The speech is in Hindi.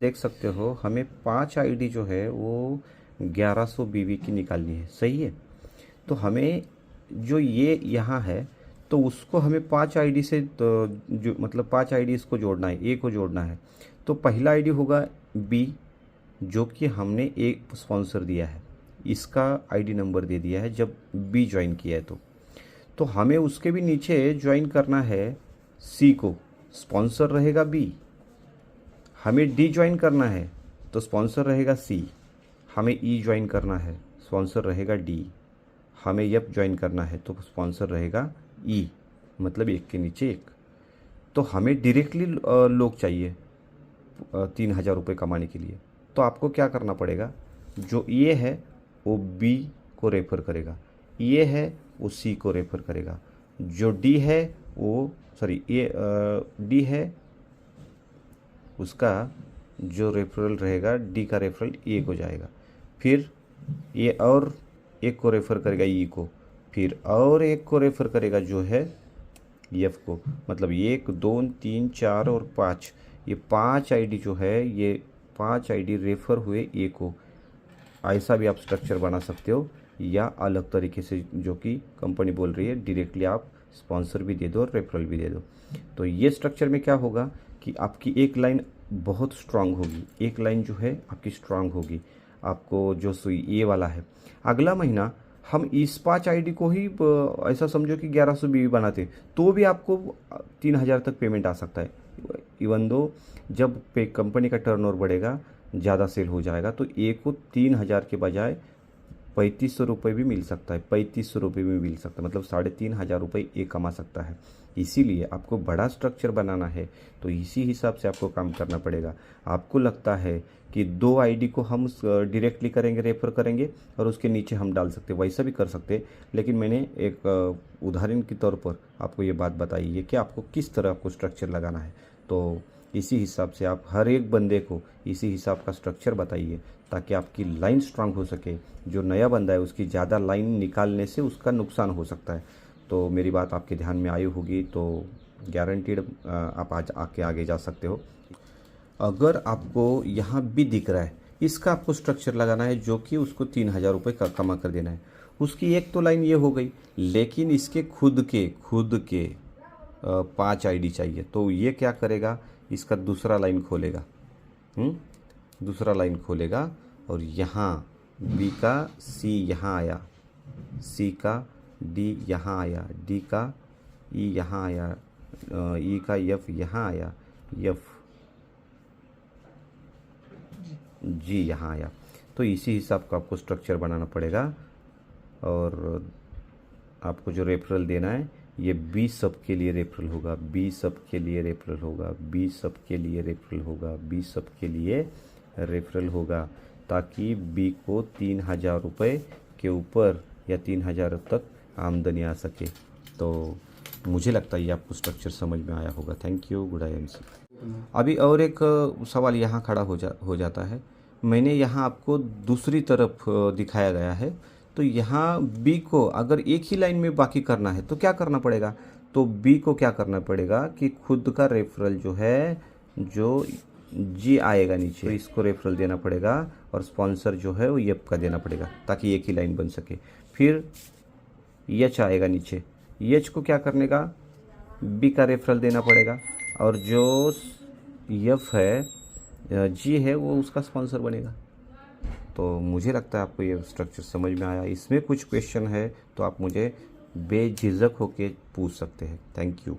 देख सकते हो हमें 5 आईडी जो है वो 1100 बीवी की निकालनी है, सही है। तो हमें जो ये यहाँ है तो उसको हमें 5 आईडी से तो जो मतलब 5 आईडी इसको जोड़ना है, ए को जोड़ना है। तो पहला आईडी होगा बी, जो कि हमने एक स्पॉन्सर दिया है, इसका आईडी नंबर दे दिया है जब बी ज्वाइन किया है। तो हमें उसके भी नीचे ज्वाइन करना है सी को, स्पॉन्सर रहेगा बी। हमें डी ज्वाइन करना है तो स्पॉन्सर रहेगा सी। हमें ई ज्वाइन करना है, स्पॉन्सर रहेगा डी। हमें एफ ज्वाइन करना है तो स्पॉन्सर रहेगा ई, मतलब एक के नीचे एक। तो हमें डायरेक्टली लोग चाहिए 3,000 रुपये कमाने के लिए। तो आपको क्या करना पड़ेगा, जो ये है वो बी को रेफ़र करेगा, ये है वो सी को रेफ़र करेगा, जो डी है वो ये डी है उसका जो रेफरल रहेगा डी का रेफरल ए को जाएगा। फिर ये और एक को रेफ़र करेगा ई को, फिर और एक को रेफ़र करेगा जो है एफ को। मतलब 1 2 3 4 और 5, ये 5 आईडी जो है ये 5 आईडी रेफ़र हुए ए को। ऐसा भी आप स्ट्रक्चर बना सकते हो, या अलग तरीके से जो कि कंपनी बोल रही है डायरेक्टली आप स्पॉन्सर भी दे दो और रेफरल भी दे दो। तो ये स्ट्रक्चर में क्या होगा कि आपकी एक लाइन बहुत स्ट्रांग होगी, एक लाइन जो है आपकी स्ट्रांग होगी। आपको जो ये वाला है, अगला महीना हम इस 5 आईडी को ही ऐसा समझो कि 1100 बीवी बनाते तो भी आपको 3,000 तक पेमेंट आ सकता है। इवन दो जब पे कंपनी का टर्नओवर बढ़ेगा, ज़्यादा सेल हो जाएगा, तो एक को 3,000 के बजाय 3,500 रुपये भी मिल सकता है, 3,500 रुपये भी मिल सकता है, मतलब 3,500 रुपये एक कमा सकता है। इसीलिए आपको बड़ा स्ट्रक्चर बनाना है तो इसी हिसाब से आपको काम करना पड़ेगा। आपको लगता है कि 2 आईडी को हम डायरेक्टली करेंगे, रेफ़र करेंगे और उसके नीचे हम डाल सकते, वैसा भी कर सकते, लेकिन मैंने एक उदाहरण के तौर पर आपको ये बात बताई है कि आपको किस तरह आपको स्ट्रक्चर लगाना है। तो इसी हिसाब से आप हर एक बंदे को इसी हिसाब का स्ट्रक्चर बताइए ताकि आपकी लाइन स्ट्रांग हो सके। जो नया बंदा है उसकी ज़्यादा लाइन निकालने से उसका नुकसान हो सकता है। तो मेरी बात आपके ध्यान में आई होगी, तो गारंटीड आप आज आके आगे जा सकते हो। अगर आपको यहाँ भी दिख रहा है, इसका आपको स्ट्रक्चर लगाना है जो कि उसको 3,000 रुपये का कमा कर देना है। उसकी एक तो लाइन ये हो गई, लेकिन इसके खुद के 5 आईडी चाहिए। तो ये क्या करेगा, इसका दूसरा लाइन खोलेगा, दूसरा लाइन खोलेगा और यहाँ बी का सी यहाँ आया, सी का डी यहाँ आया, डी का ई यहाँ आया, ई का एफ यहाँ आया, एफ जी यहाँ आया। तो इसी हिसाब का आपको स्ट्रक्चर बनाना पड़ेगा। और आपको जो रेफरल देना है ये बी सब के लिए रेफरल होगा, बी सब के लिए रेफरल होगा, बी सब के लिए रेफरल होगा, बी सब के लिए रेफरल होगा, ताकि बी को 3,000 रुपये के ऊपर या 3,000 तक आमदनी आ सके। तो मुझे लगता है ये आपको स्ट्रक्चर समझ में आया होगा। Thank you, good I am see. अभी और एक सवाल यहाँ खड़ा हो जाता है। मैंने यहाँ आपको दूसरी तरफ दिखाया गया है, तो यहाँ बी को अगर एक ही लाइन में बाकी करना है तो क्या करना पड़ेगा, तो बी को क्या करना पड़ेगा कि खुद का रेफरल जो है, जो जी आएगा नीचे, तो इसको रेफरल देना पड़ेगा और स्पॉन्सर जो है वो एफ का देना पड़ेगा ताकि एक ही लाइन बन सके। फिर एच आएगा नीचे, एच को क्या करने का, बी का रेफरल देना पड़ेगा और जो एफ है, जी है, वो उसका स्पॉन्सर बनेगा। तो मुझे लगता है आपको ये स्ट्रक्चर समझ में आया। इसमें कुछ क्वेश्चन है तो आप मुझे बेझिझक होके पूछ सकते हैं। Thank you.